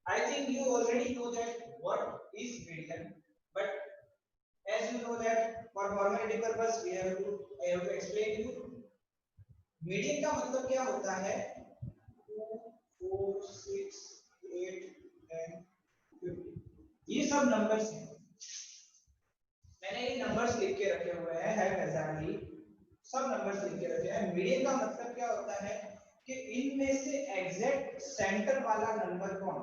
I think you already know that what is median, but as you know that for formality purpose I have to explain you. Median का मतलब क्या होता है? 2, 4, 6, 8, 10, 15. ये सब numbers हैं. मैंने ये नंबर्स लिख के रखे हुए हैं हैजार्डली. सब नंबर्स लिख के रखे हैं. मीडियन का मतलब क्या होता है कि इनमें से एग्जैक्ट सेंटर वाला नंबर कौन,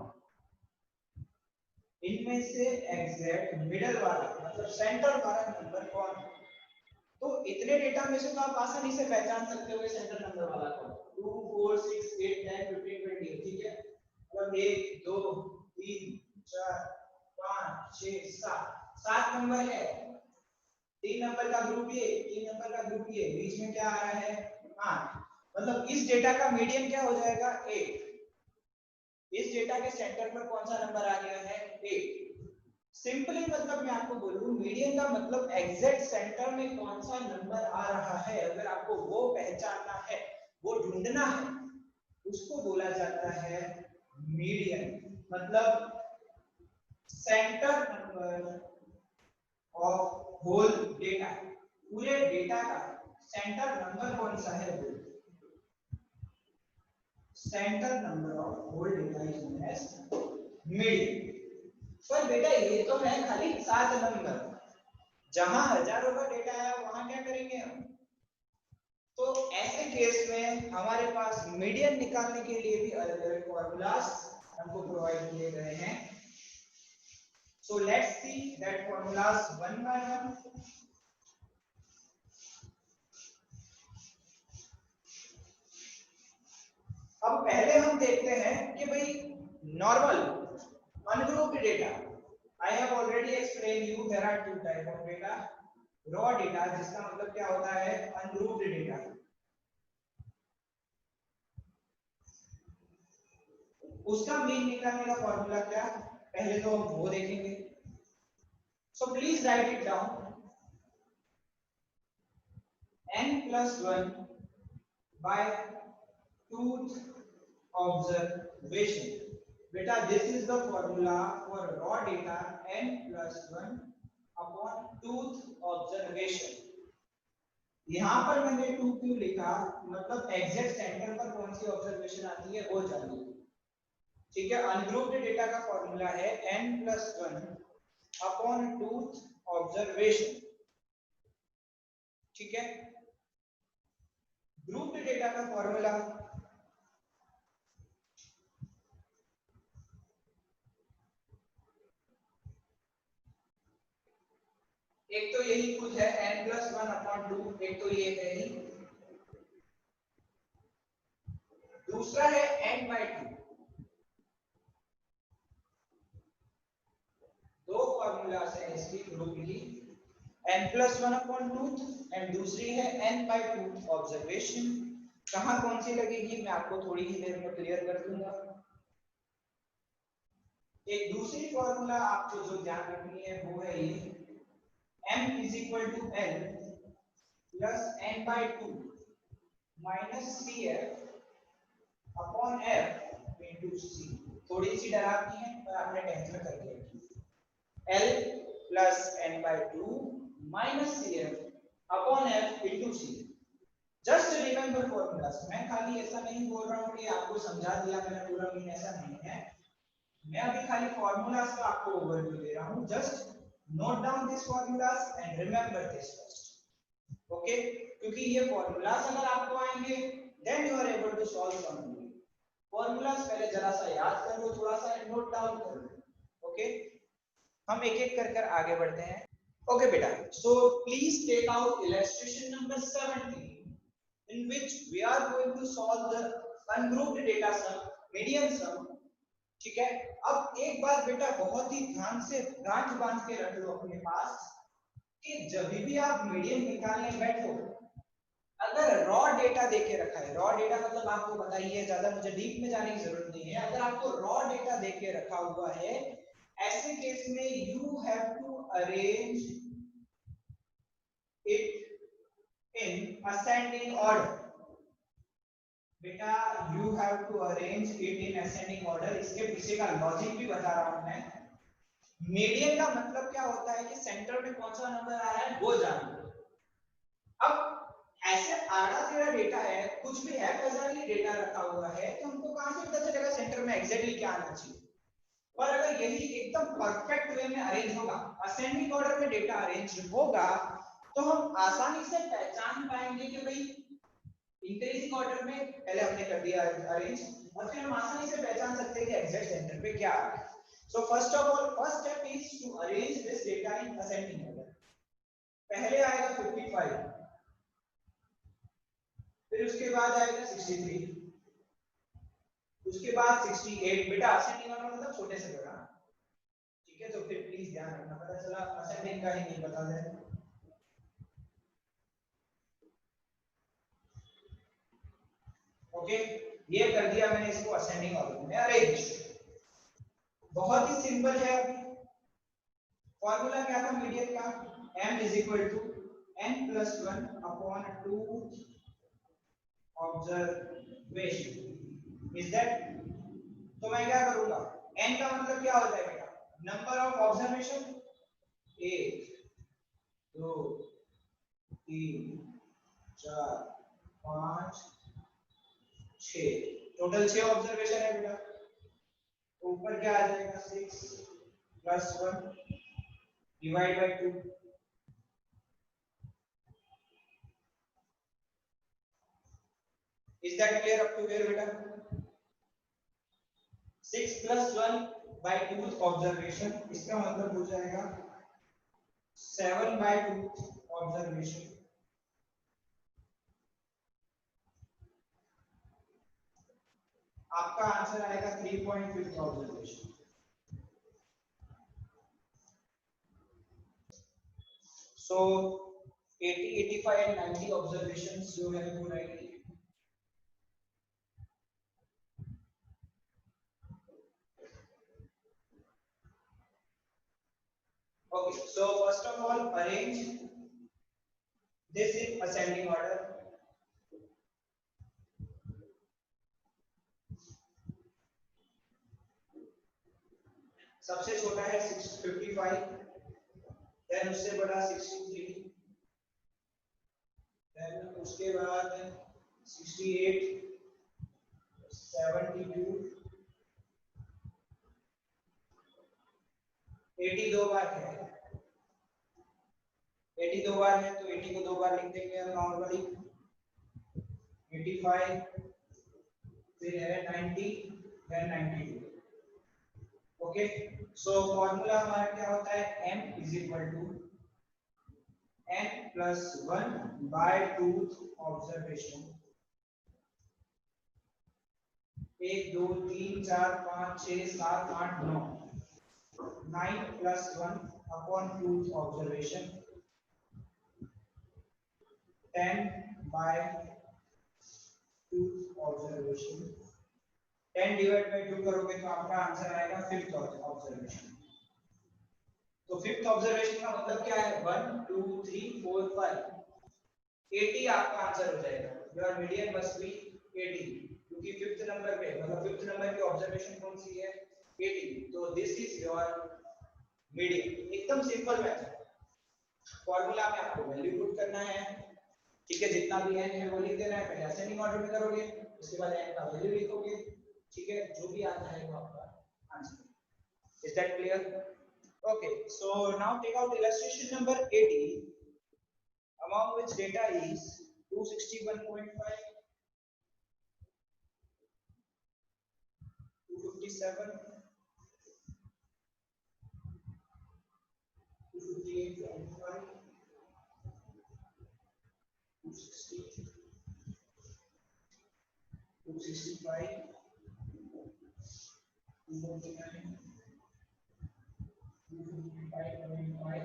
इनमें से एग्जैक्ट मिडल वाला मतलब सेंटर वाला नंबर कौन. तो इतने डेटा में से तो आप आसानी से पहचान सकते हो कि सेंटर नंबर वाला कौन. 2, 4, 6, 8, 10, 15, 20. ठीक है. मतलब 1, 2, 3, 4, 5, 6, 7 नंबर है. 3 नंबर का ग्रुप ये, 3 नंबर का ग्रुप ये, बीच में क्या आ रहा है 8. मतलब इस डेटा का मीडियन क्या हो जाएगा 8. इस डेटा के सेंटर पर कौन सा नंबर आ गया है 8. सिंपली मतलब मैं आपको बोलूं मीडियन का मतलब एग्जैक्ट सेंटर में कौन सा नंबर आ रहा है, अगर आपको वो पहचानना है, वो ढूंढना है, उसको बोला जाता है मीडियन. मतलब centre number of whole data, पूरे डेटा का सेंटर नंबर कौन सा है, वो centre number of whole data is known as median. पर बेटा ये तो है खाली 7 नंबर, जहां हजारों का डेटा है वहां क्या करेंगे हम. तो ऐसे केस में हमारे पास मीडियन निकालने के लिए भी अलग अलग फॉर्मूलास हमको प्रोवाइड किए गए हैं. So let's see that formulas one by one. अब पहले हम देखते हैं कि भाई normal ungrouped data. I have already explained you there are two type of data. Raw data जिसका मतलब क्या होता है ungrouped data. उसका मीन निकालने का फॉर्मूला क्या, पहले तो हम वो देखेंगे. So please write it down. n plus 1 by tooth observation. बेटा this is the formula for raw data n plus 1 upon tooth observation. यहां पर मैंने 2 क्यों लिखा, मतलब एग्जैक्ट सेंटर पर कौन सी ऑब्जर्वेशन आती है वो जानिए. ठीक है. अनग्रुप्ड डेटा का फॉर्मूला है n plus 1 upon tooth observation. ठीक है. ग्रुप्ड डेटा का फॉर्मूला एक तो यही कुछ है n plus 1 upon 2, एक तो ये है ही, दूसरा है n by 2. दो फॉर्मूलास हैं इसकी ग्रुपली, n plus 1 upon 2 एंड दूसरी है n by 2 ऑब्जर्वेशन. कहां कौन सी लगेगी मैं आपको थोड़ी ही देर में क्लियर कर दूंगा. एक दूसरी फॉर्मूला आपको जो ध्यान रखनी है वो है ये m is equal to l plus n by 2 minus cf upon f into c. थोड़ी सी डरावनी है पर आपने टेंथ में कर दिया. l plus n by 2 minus cf upon f into c. Just remember formulas. मैं खाली ऐसा नहीं बोल रहा हूँ कि आपको समझा दिया मैंने पूरा मीन, ऐसा नहीं है. मैं अभी खाली फॉर्मूलास का आपको ओवरव्यू दे रहा हूँ. Just note down this formulas and remember this first. Okay. क्योंकि ये फॉर्मूलास अगर आपको आएंगे then you are able to solve something. Formulas पहले जरा सा याद कर लो, थोड़ा सा नोट डाउन कर लो. ओके. हम एक एक कर कर आगे बढ़ते हैं. ओके बेटा. So please take out illustration number 17 in which we are going to solve the ungrouped data sum, median sum. ठीक है. अब एक बात बेटा बहुत ही ध्यान से गांठ बांध के रख लो अपने पास कि जब भी आप मीडियन निकालने बैठो, अगर रॉ डेटा देके रखा है, रॉ डेटा मतलब आपको बताइए, ज्यादा मुझे डीप में जाने की जरूरत नहीं है. अगर आपको रॉ डेटा देके रखा हुआ है, ऐसे केस में you have to arrange it in ascending order. बेटा you have to arrange it in ascending order. इसके पीछे का लॉजिक भी बता रहा हूं मैं। मीडियन का मतलब क्या होता है कि सेंटर में कौन सा नंबर आ रहा है वो जानना। अब ऐसे आड़ा टेढ़ा डेटा है, कुछ भी है फैजाली डेटा रखा हुआ है, तो हमको कहां से पता चलेगा सेंटर में एग्जैक्टली क्या आना चाहिए। पर अगर यही एकदम परफेक्ट वे में अरेंज होगा, असेंडिंग ऑर्डर में डेटा अरेंज होगा, तो हम आसानी से पहचान पाएंगे कि भाई इंक्रीजिंग ऑर्डर में पहले हमने कर दिया अरेंज, और फिर हम आसानी से पहचान सकते हैं कि एग्जैक्ट सेंटर पे क्या आ रहा है। So first of all, first step is to arrange this data in ascending order. पहले आएगा 55, फिर उसके बाद आएगा 63, उसके बाद 68। बेटा असेंडिंग ऑर्डर मतलब छोटे से बड़ा, ठीक है? तो फिर प्लीज ध्यान रखना, पता चला असेंडिंग का ही नहीं बता दे। ओके, ये कर दिया मैंने इसको असेंडिंग ऑर्डर में अरेंज। बहुत ही सिंपल है। अभी फॉर्मूला क्या था मीडियन का? m is equal to n plus 1 upon 2 observation, is that? तो मैं क्या करूंगा, n का मतलब क्या होता है बेटा? Number of observation, 1 2 3 4 5 6, total 6 observation है बेटा। तो ऊपर क्या आ जाएगा, 6 plus 1 divide by 2। Is that clear up to here बेटा? 6 plus 1 by 2 ऑब्जर्वेशन, इसका मतलब हो जाएगा 7 by 2 ऑब्जर्वेशन। आपका आंसर आएगा 3.5 ऑब्जर्वेशन। सो 80, 85 एंड 90 ऑब्जर्वेशंस जो है वो रहेंगे। Okay, so first of all, arrange this in ascending order. सबसे छोटा है 655, देन उससे बड़ा 63, देन उसके बाद 68, 72, 80 दो बार है, 80 दो बार है तो 80 को दो बार लिख देंगे हम नॉर्मली। 85, फिर है 90, देन 92। ओके, सो फॉर्मूला हमारा क्या होता है, m is equal to n plus 1 by 2 observation. 1 2 3 4 5 6 7 8 9, 9 plus 1 upon 2 observation, 10 by 2 observation. 10 divide by 2 करोगे तो आपका आंसर आएगा 5th ऑब्जर्वेशन। तो 5th ऑब्जर्वेशन का मतलब क्या है, 1 2 3 4 5, 80 आपका आंसर हो जाएगा। योर मीडियन मस्ट बी 80, क्योंकि 5th नंबर पे मतलब 5th नंबर की ऑब्जर्वेशन कौन सी है, 80। तो दिस इज योर मीडियन। एकदम सिंपल मैथ है। फॉर्मूला में आपको वैल्यू पुट करना है, ठीक है? जितना भी n है वो लिख देना है, पहले असेंडिंग ऑर्डर में करोगे, उसके बाद n का वैल्यू लिखोगे, ठीक है? जो भी आता है वो आपका answer. Is that clear? Okay, so now take out illustration number 80, among which data is 261.5, 257, 258.5, 260, 265, 249, 255.5,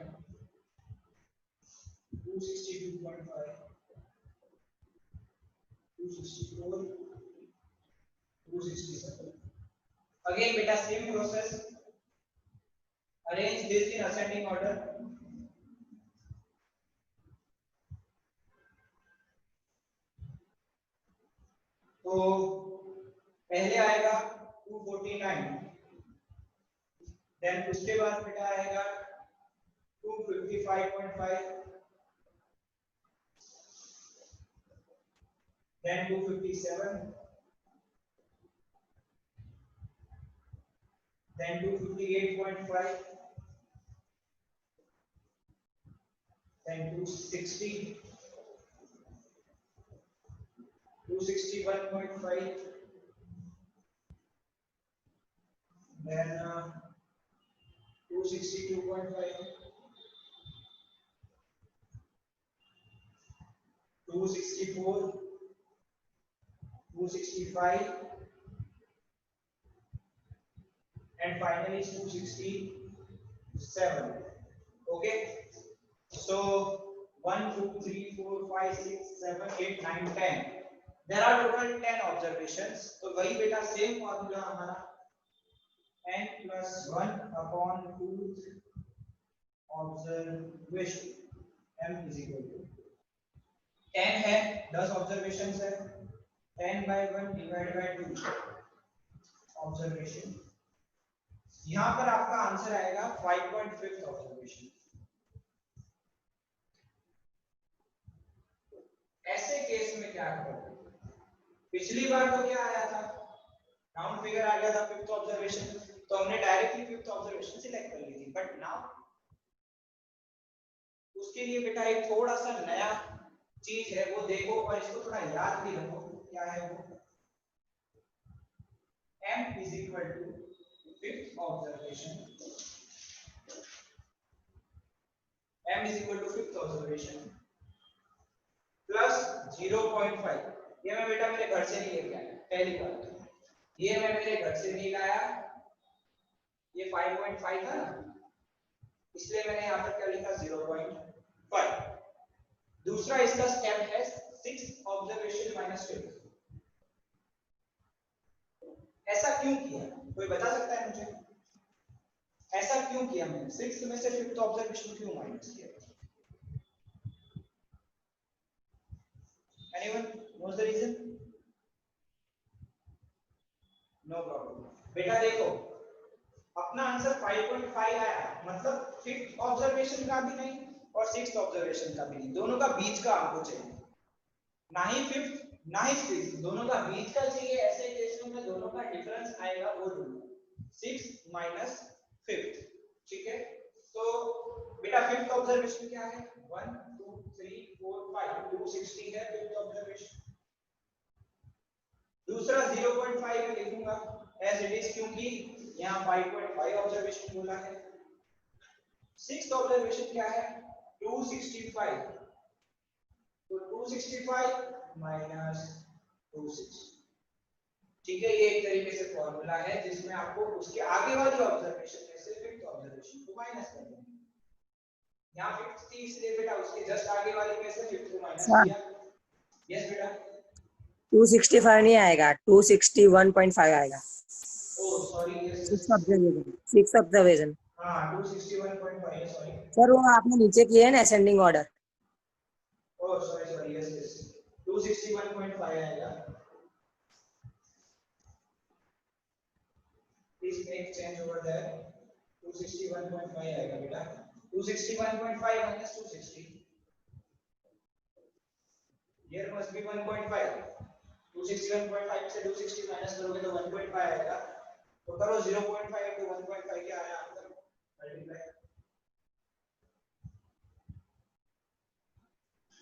262.5, 264, 267. Again beta same process, arrange this in ascending order. तो पहले आएगा 249, देन उसके बाद बेटा आएगा 255.5, then 257, then 258.5, then 260, 261.5, then 262.5, 264, 265, and finally 267. Okay, so 1 2 3 4 5 6 7 8 9 10, there are total 10 observations. तो वही बेटा सेम फॉर्मूला हमारा n plus 1 upon 2 observation, m is equal to 10 है, 10 observations है, 10 by 1 divided by 2 observation. यहां पर आपका आंसर आएगा 5.5 ऑब्जर्वेशन. ऐसे केस में क्या करोगे? पिछली बार तो क्या आया था, राउंड फिगर आ गया था फिफ्थ ऑब्जर्वेशन, तो हमने डायरेक्टली फिफ्थ ऑब्जर्वेशन सिलेक्ट कर ली थी. बट नाउ उसके लिए बेटा एक थोड़ा सा नया चीज है, वो देखो और इसको थोड़ा याद भी रखो. क्या है वो? m is equal to fifth observation, m is equal to fifth observation plus 0.5. ये मैं बेटा मेरे घर से नहीं लेके आया, पहली बात. ये मैं मेरे घर से नहीं लाया, ये 5.5 था ना, इसलिए मैंने यहाँ पर क्या लिखा 0.5. दूसरा इसका स्टेप है 6 ऑब्जर्वेशन माइनस 5. ऐसा क्यों किया, कोई बता सकता है मुझे? ऐसा क्यों किया मैंने? 6 में से 5th ऑब्जर्वेशन क्यों माइनस किया? Anyone knows the reason? No problem. बेटा देखो, अपना आंसर 5.5 आया, मतलब 5th ऑब्जर्वेशन का भी नहीं और 6th ऑब्जर्वेशन का भी नहीं, दोनों का बीच का हमको चाहिए. ना ही 5th ना ही 6th, दोनों का बीच का चाहिए. ऐसे केसों में दोनों का डिफरेंस आएगा वो लूंगा 6 माइनस 5th. ठीक है, तो बेटा 5th ऑब्जर्वेशन क्या है? 1 2 3 4 5, 260 है 5th ऑब्जर्वेशन. दूसरा 0.5 में लिखूंगा एज इट इज, क्योंकि यहाँ 5.5 ऑब्जर्वेशन बोला है. 6th ऑब्जर्वेशन क्या है? 265, तो 265 माइनस 260. ठीक है, ये एक तरीके से फॉर्मूला है जिसमें आपको उसके आगे वाली ऑब्जर्वेशन में से 5th ऑब्जर्वेशन को माइनस कर देना. यहाँ 5th थी इसलिए बेटा उसके जस्ट आगे वाले में से 5th को माइनस किया. यस बेटा, 265 नहीं आएगा, 261.5 आएगा. ओह सॉरी, यस 6 ऑब्जर्वेशन. हां 261.5 सॉरी सर वो आपने नीचे किए हैं ना ascending order. Oh sorry yes 261.5 आएगा. Please make change over there. 261.5 आएगा बेटा. 261.5 minus 260, here must be 1.5. 261.5 से 260 माइनस करोगे तो 1.5 आएगा. तो करो 0.5 into 1.5 क्या आया answer? Multiply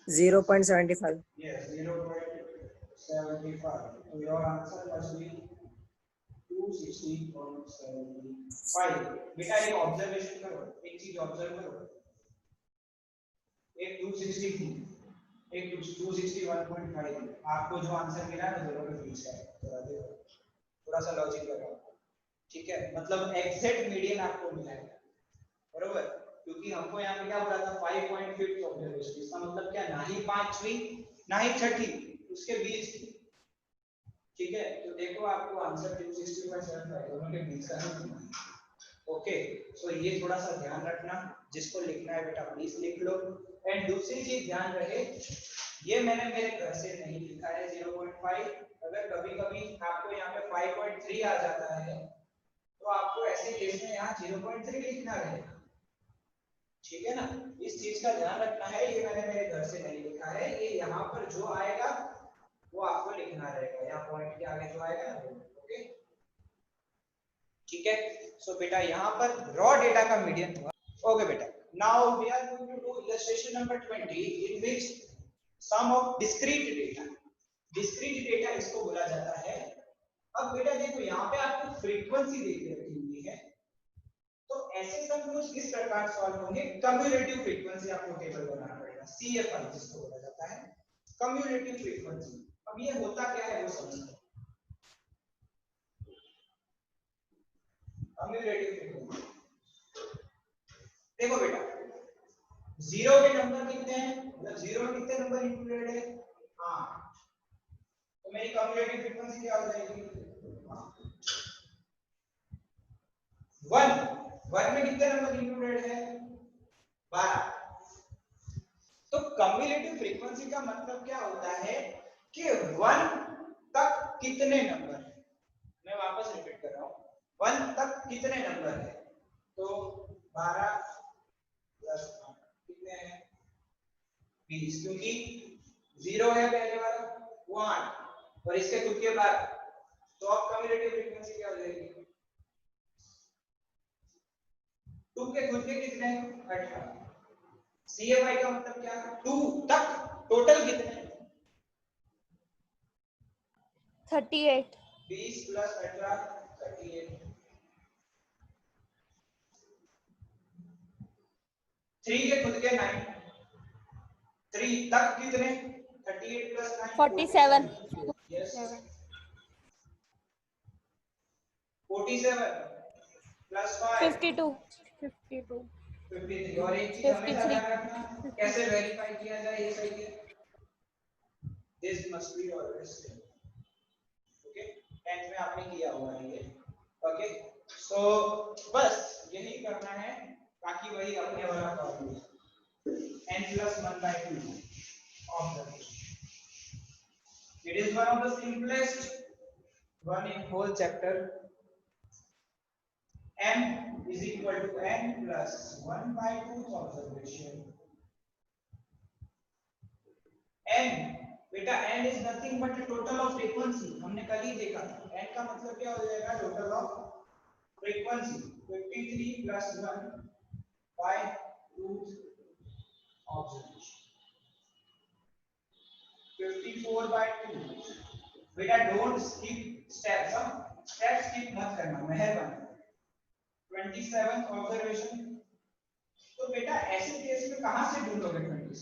0.75. yes 0.75. so your answer must be 260.75. बेटा एक ऑब्जर्वेशन करो, एक चीज ऑब्जर्व करो. एक 260 थी, एक 261.5. आपको जो आंसर मिला है दोनों के बीच का है. थोड़ा सा लॉजिक लगाओ. ठीक है, मतलब एग्जैक्ट मीडियन आपको मिला है, बरोबर? क्योंकि हमको यहाँ पे क्या बोला था 5.5 ऑब्जर्वेशन. इसका मतलब क्या, ना ही 5वीं ना ही 6ठी, उसके बीच की. ठीक है, तो देखो आपको आंसर 260.75 दोनों के बीच का है. ओके, सो ये थोड़ा सा ध्यान रखना. जिसको लिखना है बेटा प्लीज लिख लो. एंड दूसरी चीज ध्यान रहे, ये मैंने मेरे घर से नहीं लिखा है 0.5। अगर कभी कभी आपको यहाँ पे 5.3 आ जाता है तो आपको ऐसे केस में यहाँ 0.3 लिखना रहेगा, ठीक है ना। इस चीज का ध्यान रखना है, ये मैंने मेरे घर से नहीं लिखा है, ये यहाँ पर जो आएगा वो आपको लिखना रहेगा, यहाँ पॉइंट के आगे जो आएगा ना वो, ओके ठीक है। सो बेटा यहाँ पर रॉ डेटा का मीडियन हुआ, ओके बेटा। Now we are going to do illustration number 20 in which some of discrete data. Discrete data इसको बोला जाता है। अब बेटा देखो यहाँ पे आपको फ्रीक्वेंसी देके रखी हुई है, तो ऐसे सब कुछ इस प्रकार सॉल्व होंगे। कम्युलेटिव फ्रीक्वेंसी आपको टेबल बनाना पड़ेगा, CFI जिसको बोला जाता है, कम्युलेटिव फ्रीक्वेंसी। अब ये होता क्या है वो समझते हैं। कम्युलेटिव फ्रीक्वेंसी देखो बेटा, जीरो के नंबर कितने हैं, मतलब जीरो में कितने नंबर इंक्लूडेड है, हाँ, तो मेरी कम्युलेटिव फ्रीक्वेंसी क्या हो जाएगी, वन। वन में कितने नंबर इंक्लूडेड है, 12। तो कम्युलेटिव फ्रीक्वेंसी का मतलब क्या होता है कि वन तक कितने नंबर है। मैं वापस रिपीट कर रहा हूं, वन तक कितने नंबर है, तो 12 प्लस कितने हैं 20, क्योंकि जीरो है पहले वाला, वो 8 और इसके खुद के बाद, तो अब कम्युलेटिव फ्रीक्वेंसी क्या हो जाएगी, 2 के खुद के कितने 18। CFI का मतलब क्या, 2 तक टोटल कितने, 38। 20 प्लस 18 38। 3 के खुद के 9, 3 तक कितने 38 प्लस 9 47। Yes 47 plus 5 52। 52। 53। और एक चीज हमेशा 53। ध्यान रखना, कैसे वेरीफाई किया जाए ये सही है, this must be always same, okay 10th में आपने किया हुआ है ये, ओके। सो बस यही करना है, बाकी वही अपने वाला formula n+1/2 observation. It is one of the simplest one in whole chapter. M is equal to n+1/2 observation. n बेटा n is nothing but the total of frequency, हमने कल ही देखा था। n का मतलब क्या हो जाएगा, total of frequency। 53 plus 1/2 observation, 54/2। बेटा don't skip steps, step skip मत करना मेहरबानी। 27th ऑब्जर्वेशन, तो बेटा ऐसे केस में कहां से ढूंढोगे 27,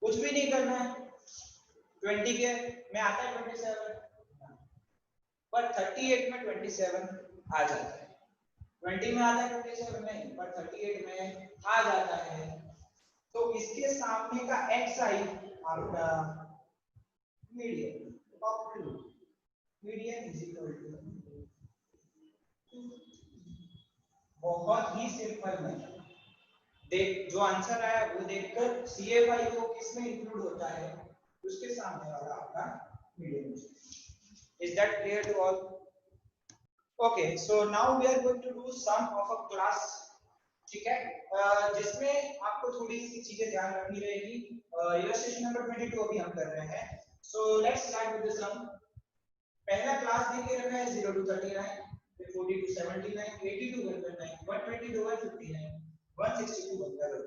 कुछ भी नहीं करना है, 20 के में आता है 27, पर 38 में 27 आ जाता है, 20 में आता है 27 नहीं, पर 38 में आ जाता है। तो इसके सामने का xi आपका median, median is equal to, बहुत ही सिंपल मेथड। देख जो आंसर आया वो देखकर CFI को किसमें इंक्लूड होता है, उसके सामने वाला आपका median. Is that clear to all? Okay, so now we are going to do some of a class, ठीक है, जिसमें आपको थोड़ी सी चीजें ध्यान रखनी रहेगी। इलस्ट्रेशन नंबर 22 अभी हम कर रहे हैं। So let's start with the sum. पहला क्लास देके रखा है 0 to 39, फिर 40 to 79, 80 to 109, 120 to 159, 160 to 111।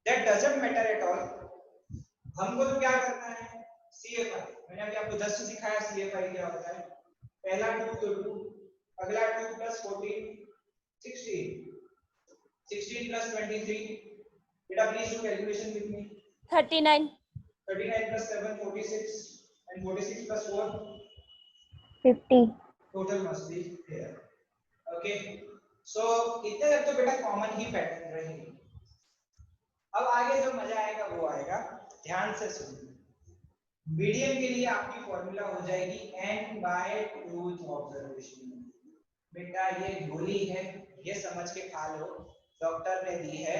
That doesn't matter at all, हमको तो क्या करना है, CFI। मैंने अभी आपको जस्ट सिखाया CFI क्या होता है। पहला 2 तो 2, अगला 2 plus 14 16, 16 plus 23, बेटा please do calculation with me. 39। 39 plus 7 46, and 46 plus 4 50। total must be here, okay। so इतने तक तो बेटा कॉमन ही पैटर्न रहेंगे। अब आगे जो मजा आएगा वो आएगा, ध्यान से सुनिए। मीडियन के लिए आपकी फॉर्मूला हो जाएगी n/2 ऑब्जर्वेशन। बेटा ये गोली है, ये समझ के खा लो, डॉक्टर ने दी है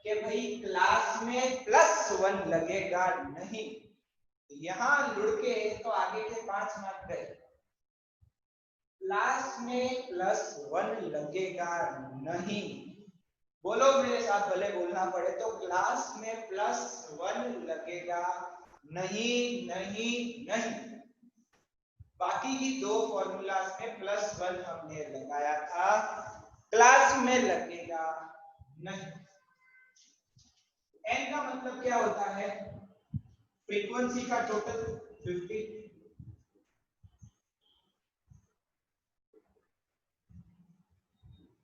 कि भाई क्लास में +1 लगेगा नहीं, यहाँ लुढ़के तो आगे के 5 मार्क गए। क्लास में +1 लगेगा नहीं, बोलो मेरे साथ, भले बोलना पड़े तो, क्लास में +1 लगेगा नहीं नहीं नहीं। बाकी की दो फॉर्मूलाज में +1 हमने लगाया था, क्लास में लगेगा नहीं। n का मतलब क्या होता है? फ्रीक्वेंसी का total 50।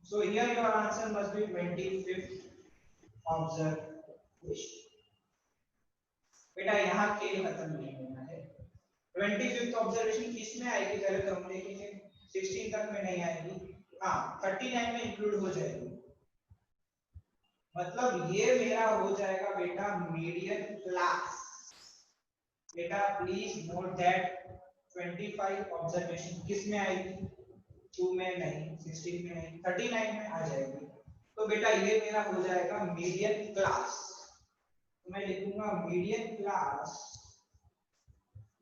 So here your answer must be 25th observation. बेटा यहाँ के खत्म नहीं होना है। 25th ऑब्जर्वेशन किस में आएगी पहले तो हम देखेंगे। 16 तक में नहीं आएगी, हाँ 39 में इंक्लूड हो जाएगी। मतलब ये मेरा हो जाएगा बेटा मीडियन क्लास। बेटा प्लीज नोट दैट 25 ऑब्जर्वेशन किस में आएगी? 2 में नहीं, 16 में नहीं, 39 में आ जाएगी। तो बेटा ये मेरा हो जाएगा मीडियन क्लास। तो मैं लिखूंगा median class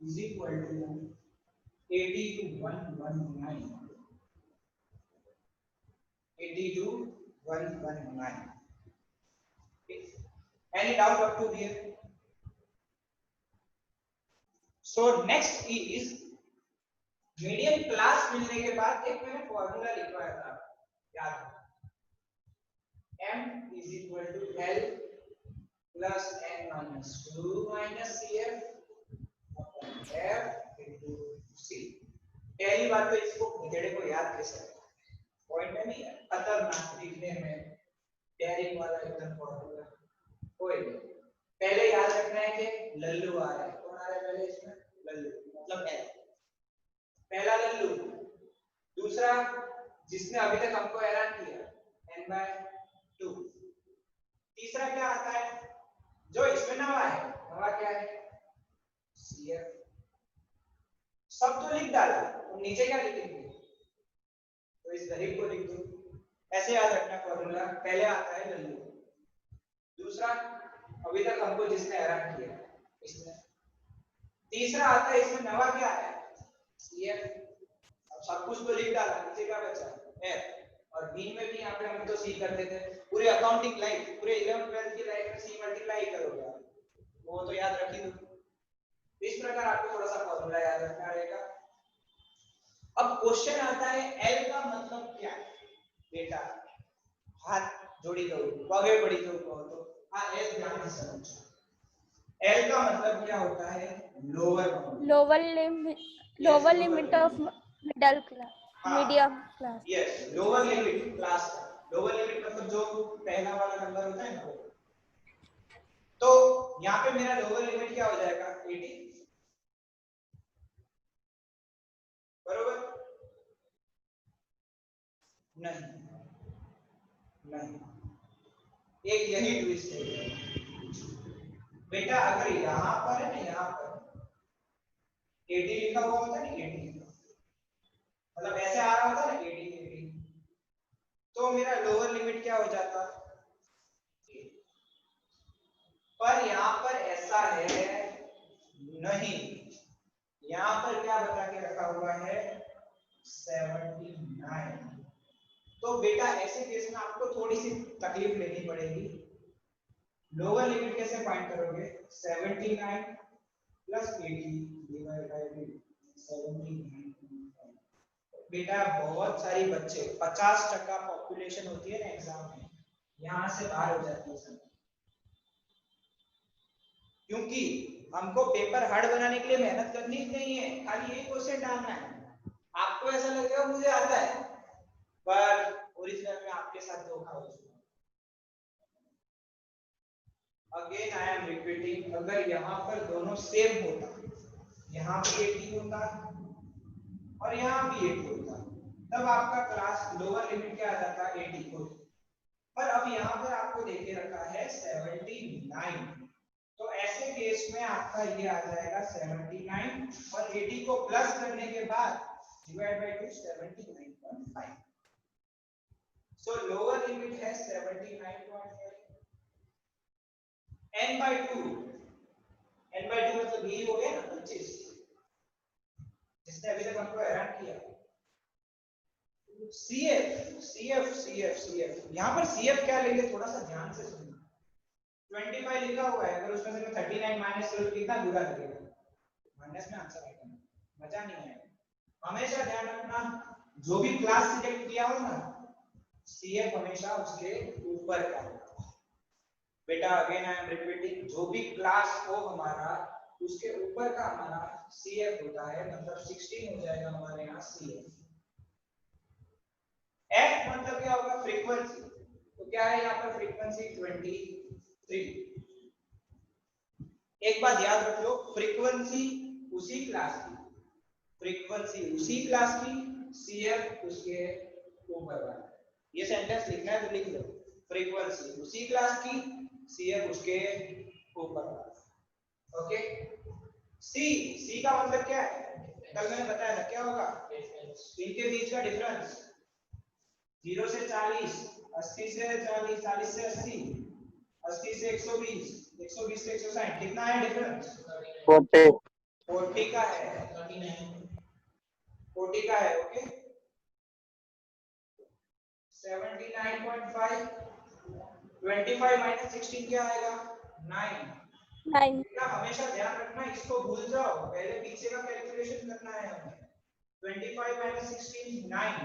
is equal to 80 to 119, 80 to 119। Any doubt up to here? So next is median class मिलने के बाद एक मैंने फॉर्मूला लिखवाया था, याद है? m is equal to L plus n minus 2 minus CF upon F into C। पहली बात तो इसको गधेड़े को याद कैसे रखना है, पॉइंट है नहीं है, खतरनाक लिखने में डेयरिंग वाला एकदम फॉर्मूला कोई नहीं। पहले याद रखना है कि लल्लू आ रहा है, कौन आ रहा है पहले इसमें? लल्लू, मतलब L, पहला लल्लू। दूसरा जिसने अभी तक हमको हैरान किया n/2। तीसरा क्या आता है जो इसमें नवा है? नवा क्या है? CF। सब तो लिख डाला, तो नीचे क्या लिखेंगे? तो इस गरीब को लिख दो। ऐसे याद रखना फॉर्मूला, पहले आता है लल्लू, दूसरा अभी तक हमको जिसने हैरान किया इसमें, तीसरा आता है इसमें नवा क्या है? CF। अब सब कुछ तो लिख डाला, नीचे क्या बचा? F। और बी में भी यहाँ पे हम तो सी करते थे, पूरी अकाउंटिंग लाइफ, पूरे 11th 12th की लाइफ में सी मल्टीप्लाई करोगे आप, वो तो याद रख ही दो। इस प्रकार आपको थोड़ा सा फॉर्मूला याद रखना रहेगा। अब क्वेश्चन आता है L का मतलब क्या है? बेटा हाथ जोड़ी दो, पगे बड़ी दो कहो तो, हाँ L ध्यान से समझो। L का मतलब क्या होता है? Lower bound, lower limit of middle class, medium class. Yes, lower limit class का, लोअर लिमिट मतलब जो पहला वाला नंबर होता है ना वो। तो यहाँ पे मेरा लोअर लिमिट क्या हो जाएगा? 80, बरोबर? नहीं नहीं, एक यही ट्विस्ट है बेटा। अगर यहाँ पर है ना, यहाँ पर 80 लिखा हुआ होता है ना, 80 मतलब ऐसे आ रहा होता है ना 80, तो मेरा लोअर लिमिट क्या हो जाता? पर यहाँ पर ऐसा है नहीं, यहाँ पर क्या बता के रखा हुआ है? 79। तो बेटा ऐसे केस में आपको थोड़ी सी तकलीफ लेनी पड़ेगी। लोअर लिमिट कैसे फाइंड करोगे? 79 प्लस 80 डिवाइड बाय 79। बेटा बहुत सारी बच्चे, 50% पॉपुलेशन होती है ना एग्जाम में, यहाँ से बाहर हो जाती है सब, क्योंकि हमको पेपर हार्ड बनाने के लिए मेहनत करनी नहीं है, खाली यही क्वेश्चन डालना है। आपको ऐसा लगेगा मुझे आता है, पर ओरिजिनल में आपके साथ धोखा हो चुका। अगेन आई एम रिपीटिंग, अगर यहाँ पर दोनों सेम होता, यहाँ पे 80 होता और यहाँ भी 80 होता, तब आपका क्लास लोअर लिमिट क्या आ जाता? 80 होता। पर अब यहाँ पर आपको देके रखा है 79, तो ऐसे केस में आपका ये आ जाएगा 79 और 80 को प्लस करने के बाद divide by 2, 79.5। So lower limit है 79.5 n by 2 मतलब यही हो गया ना 25, जिसने अभी तक हमको हैरान किया। CF यहाँ पर CF क्या लेंगे, थोड़ा सा ध्यान से सुनना। 25 लिखा हुआ है, अगर उसमें से मैं 39 माइनस करूँ कितना बुरा लगेगा, माइनस में आंसर आएगा, मजा नहीं आएगा। हमेशा ध्यान रखना, जो भी क्लास सिलेक्ट किया हो ना, CF हमेशा उसके ऊपर का होगा। बेटा अगेन आई एम रिपीटिंग, जो भी क्लास हो हमारा उसके ऊपर का हमारा CF होता है, मतलब 16 हो जाएगा हमारे यहाँ CF। F मतलब क्या होगा, फ्रीक्वेंसी। तो क्या है यहाँ पर फ्रीक्वेंसी 23। एक बात याद रख लो, फ्रीक्वेंसी उसी क्लास की, CF उसके ऊपर वाला। ये सेंटेंस लिखना है तो लिख लो, फ्रीक्वेंसी उसी क्लास की, CF उसके ऊपर वाला। ओके। C का मतलब क्या है, कल मैंने बताया था क्या होगा, इनके बीच का डिफरेंस। 0 से 40, 80 से 40, 40 से 80, 80 से 120, 120 से 160, कितना है डिफरेंस? 40 का है, 40 का है। ओके, 79.5, 25 माइनस 16 क्या आएगा, 9। 9। बेटा हमेशा ध्यान रखना, इसको भूल जाओ, पहले पीछे का कैलकुलेशन करना है हमें। 25 माइनस 16 9,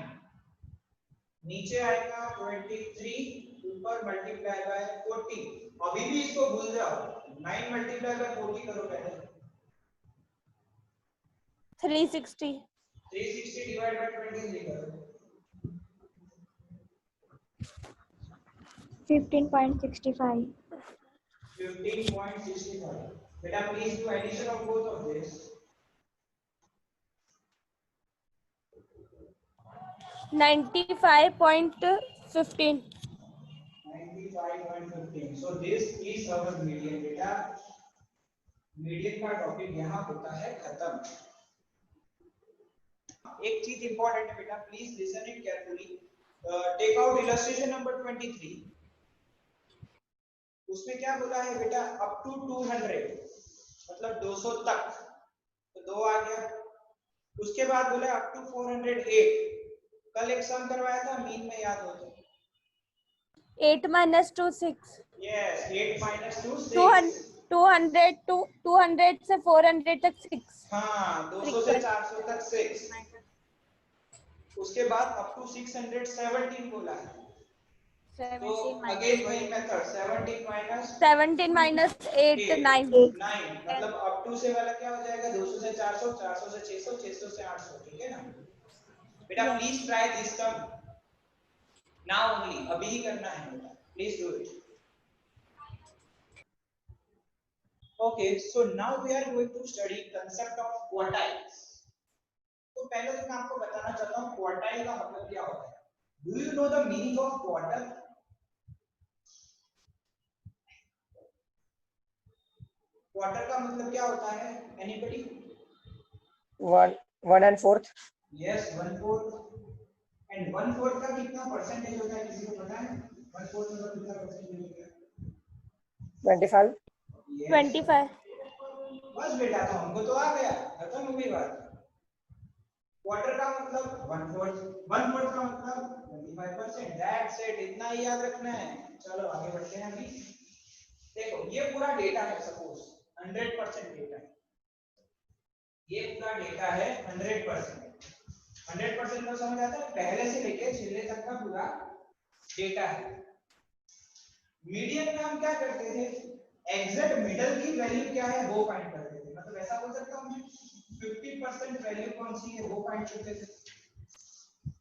नीचे आएगा 23, ऊपर मल्टीप्लाई बाय 40। अभी भी इसको भूल जाओ, 9 मल्टीप्लाई बाय 40 करो पहले। 360 डिवाइड बाय 20 करो। 15.65 15.65। बेटा please do addition of both of this. 95.15 95.15। so this is our median। बेटा मीडियन का टॉपिक यहाँ होता है खत्म। एक चीज इंपॉर्टेंट है बेटा, please listen it carefully. Take out illustration number 23। उसमें क्या बोला है बेटा, अप टू 200 मतलब 200 तक, तो 2 आ गया। उसके बाद बोला अप टू 408। कल एक सम करवाया था, मीन में याद हो तो। 8 minus 2 6 यस, 8 माइनस 2 200 6। 200 से 400 तक 6। हाँ, 200 से 400 तक 6। उसके बाद अप टू 617 बोला है, तो अगेन वही मेथड, 17 माइनस 8 9 9 मतलब अप टू से वाला क्या हो जाएगा, 200 से 400, 400 से 600, 600 से 800। ठीक है ना बेटा, please try this sum now only, अभी ही करना है बेटा, please do it. Okay, so now we are going to study concept of quartiles. तो पहले तो मैं आपको बताना चाहता हूँ क्वार्टाइल का मतलब क्या होता है। Do you know the meaning of quarter? Quarter का मतलब क्या होता है, एनीबॉडी? 1/4। यस, 1/4। एंड 1/4 का कितना परसेंटेज होता है, किसी को पता है? 1/4 मतलब कितना परसेंटेज होता है? 25। 25 बस बेटा, तो हमको तो आ गया, खत्म हो गई बात। क्वार्टर का मतलब 1/4, 1/4 का मतलब 25%। दैट्स इट, इतना ही याद रखना है। चलो आगे बढ़ते हैं। अभी देखो, ये पूरा डेटा है, सपोज 100% डेटा है, ये पूरा डेटा है 100%। 100% तो समझ आता है, पहले से लेके छिले तक का पूरा डेटा है। मीडियन में हम क्या करते थे, एग्जैक्ट मिडल की वैल्यू क्या है वो फाइंड करते थे। मतलब ऐसा बोल सकता हूं, 50% वैल्यू कौन सी है वो फाइंड करते थे।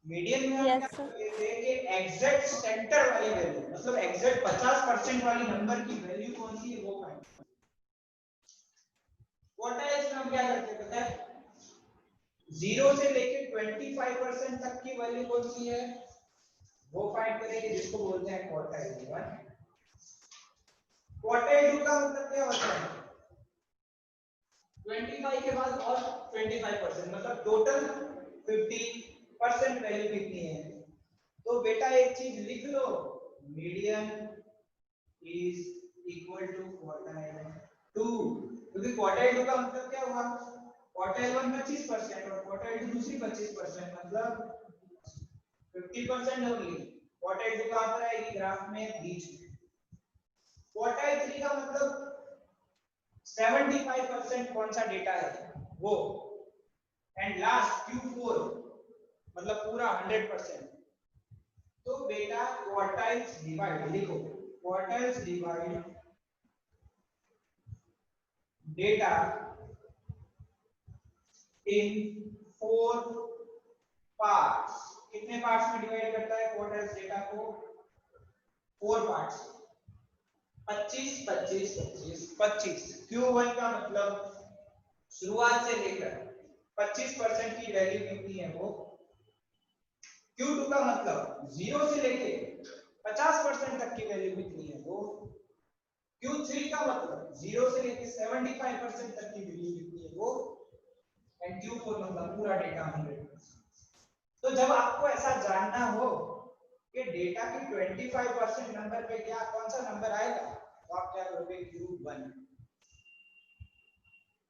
मीडियन में हम क्या करते थे कि एग्जैक्ट सेंटर वाली वैल्यू, मतलब एग्जैक्ट 50% वाली नंबर की वैल्यू कौन सी है वो फाइंड करते थे। क्वार्टाइल्स में हम क्या करते थे पता है, 0 से लेके 25% तक की वैल्यू कौन सी है वो फाइंड करेंगे, जिसको बोलते हैं क्वार्टाइल 1। क्वार्टाइल 2 का मतलब क्या होता है, 25 के बाद और 25%, मतलब टोटल 50% वैल्यू कितनी है। तो बेटा एक चीज लिख लो, median is equal to quartile 2, क्योंकि क्वार्टाइल 2 का मतलब क्या हुआ, क्वार्टाइल 1 25% और क्वार्टाइल 2 दूसरी 25%, मतलब 50% ओनली। क्वार्टाइल 2 कहां पर आएगी, ग्राफ में बीच में। क्वार्टाइल 3 का मतलब 75% कौन सा डेटा है वो, एंड लास्ट Q4 मतलब पूरा 100%। तो बेटा क्वार्टाइल्स डिवाइड, लिखो क्वार्टाइल्स डिवाइड डेटा इन 4 पार्ट्स। कितने पार्ट्स में डिवाइड करता है क्वार्टाइल्स डेटा को, 4 पार्ट्स, 25 25 25 25। Q1 का मतलब शुरुआत से लेकर 25% की वैल्यू कितनी है वो, Q2 का मतलब 0 से लेके 50% तक की वैल्यू कितनी है वो, Q3 का मतलब 0 से लेके 75% तक की वैल्यू कितनी है वो, एंड Q4 मतलब पूरा डेटा 100%। तो जब आपको ऐसा जानना हो कि डेटा की 25% नंबर पे क्या कौन सा नंबर आएगा, तो आप क्या करोगे, Q1।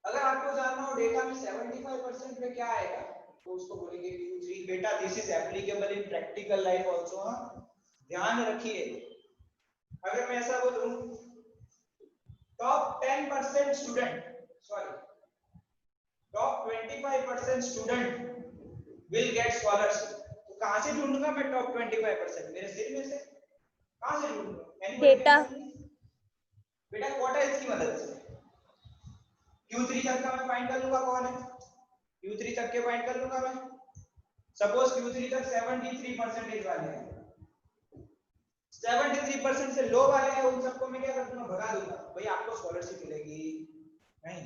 अगर आपको जानना हो डेटा में 75% पे क्या आएगा, तो उसको बोलेंगे Q3। बेटा this is applicable in practical life also, ध्यान रखिए। अगर मैं ऐसा बोलूं top 10% student, sorry top 25% student will get scholarship, तो कहां से ढूंढूंगा मैं टॉप 25%, मेरे सिर में से, कहां से ढूंढूंगा, डेटा बेटा क्वार्टाइल्स की मदद से। Q3 तक का मैं फाइंड कर लूंगा, कौन है Q3 तक के फाइंड कर लूंगा मैं। सपोज Q3 तक 73% वाले हैं, 73% से लो वाले हैं, उन सबको मैं क्या कर दूंगा, भगा दूंगा, भाई आपको स्कॉलरशिप मिलेगी नहीं,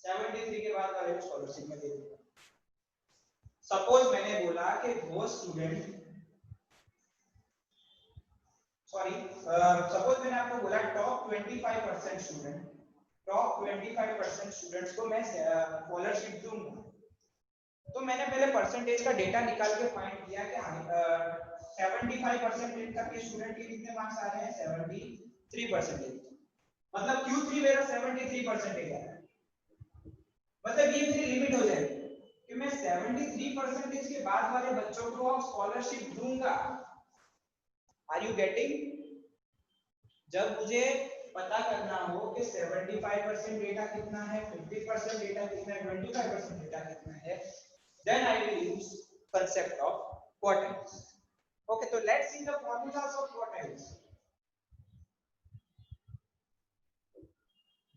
73 के बाद वाले को स्कॉलरशिप में दे दूंगा। सपोज मैंने बोला कि वो स्टूडेंट, सॉरी सपोज मैंने आपको बोला टॉप 25% स्टूडेंट, टॉप 25% स्टूडेंट्स को मैं स्कॉलरशिप दूंगा, तो मैंने पहले परसेंटेज का डेटा निकाल के फाइंड किया कि 75% तक के स्टूडेंट के कितने मार्क्स आ रहे हैं, 73%। मतलब Q3 मेरा 73% है, मतलब ये मेरी लिमिट हो जाएगी कि मैं 73% के बाद वाले बच्चों को अब स्कॉलरशिप दूंगा। Are you getting? जब मुझे पता करना हो कि 75% डेटा कितना है, 50% डेटा कितना है, 25% डेटा कितना है, then I will use concept of quartiles. Okay, so let's see the formulas of quartiles.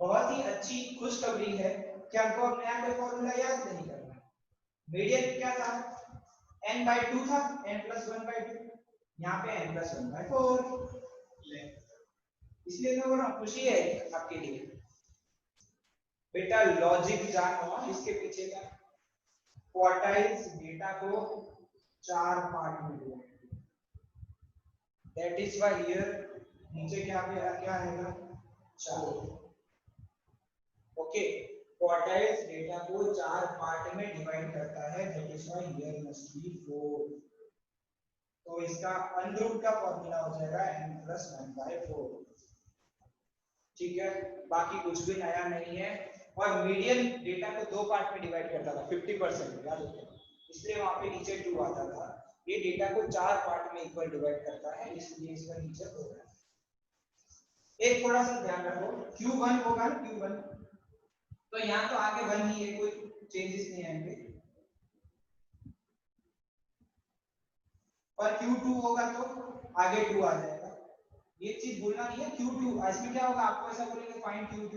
बहुत ही अच्छी खुशखबरी है कि हमको अब नया कोई फॉर्मूला याद नहीं करना है। मीडियन क्या था, n/2 था, n+1/2, यहाँ पे n+1/4। इसलिए मैं बोल रहा हूँ खुशी है आपके लिए, बेटा लॉजिक जानो इसके पीछे का। क्वार्टाइल्स डेटा को 4 पार्ट में divide, that is why here नीचे क्या आएगा 4। ओके, क्वार्टाइल्स डेटा को 4 पार्ट में डिवाइड करता है, that is why here must be 4। तो इसका अंडर का फॉर्मूला हो जाएगा n+1/4। ठीक है, बाकी कुछ भी नया नहीं है। और मीडियन डेटा को 2 पार्ट में डिवाइड करता था, 50% याद रखो, इसलिए वहां पे नीचे 2 आता था। ये डेटा को 4 पार्ट में इक्वल डिवाइड करता है, इसलिए इसका नीचे होगा। एक थोड़ा सा ध्यान रखो, Q1 होगा ना, Q1 तो यहाँ तो आगे 1 ही है, कोई चेंजेस नहीं आएंगे, और Q2 होगा तो आगे 2 आ जाएगा। ये चीज भूलना नहीं है। Q2 इसमें क्या होगा, आपको ऐसा बोलेंगे find Q2,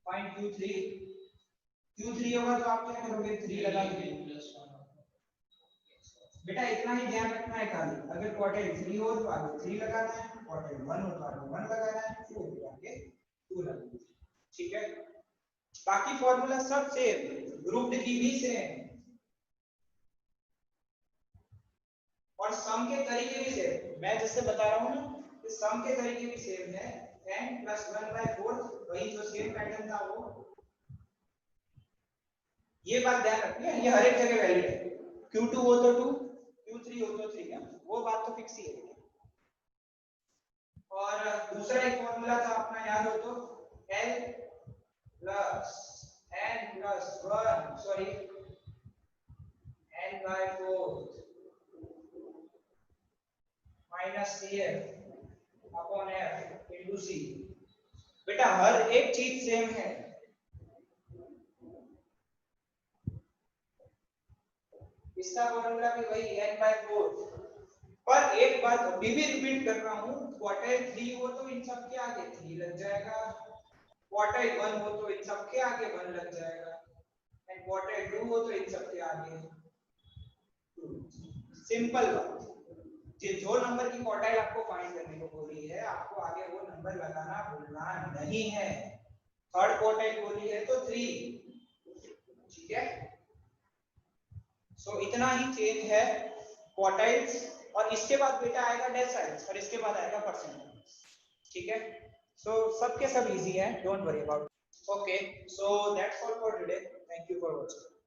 find Q3, Q3 होगा तो आप क्या करोगे, 3 लगाओगे। बेटा इतना ही ध्यान रखना है खाली, अगर क्वार्टाइल 3 हो तो आगे 3 लगाना है, क्वार्टाइल 1 हो तो आगे 1 लगाना है, 2 हो तो आगे 2 लगाना है। ठीक है, बाकी फॉर्मूला सब सेम, ग्रुप्ड की भी सेम, और सम के तरीके भी सेम। मैं जैसे बता रहा हूं ना, कि सम के तरीके भी सेम है, n+1/4 वही जो सेम पैटर्न था वो। ये बात ध्यान रखिए, ये हर एक जगह वैलिड है, Q2 हो तो 2, Q3 हो तो 3, वो बात तो फिक्स ही है। और दूसरा एक फॉर्मूला था अपना, याद हो तो L plus n plus 1 sorry n by 4 minus CF upon F into C। बेटा हर एक चीज सेम है, इसका फॉर्मूला भी वही n by 4। पर एक बात अभी भी रिपीट कर रहा हूँ, क्वार्टाइल 3 हो तो इन सब के आगे 3 लग जाएगा, क्वार्टाइल 1 हो तो इन सब के आगे 1 लग जाएगा, एंड क्वार्टाइल 2 हो तो इन सब के आगे 2। सिंपल बात। जो नंबर की क्वार्टाइल आपको फाइंड करने को बोली है, आपको आगे वो नंबर लगाना भूलना नहीं है। थर्ड क्वार्टाइल बोली है तो 3, ठीक है। सो इतना ही चेंज है क्वार्टाइल्स, और इसके बाद बेटा आएगा डेसिमल्स और इसके बाद आएगा परसेंटेज, ठीक है। सो सब के सब इजी है, don't worry about. Okay, so that's all for today, thank you for watching.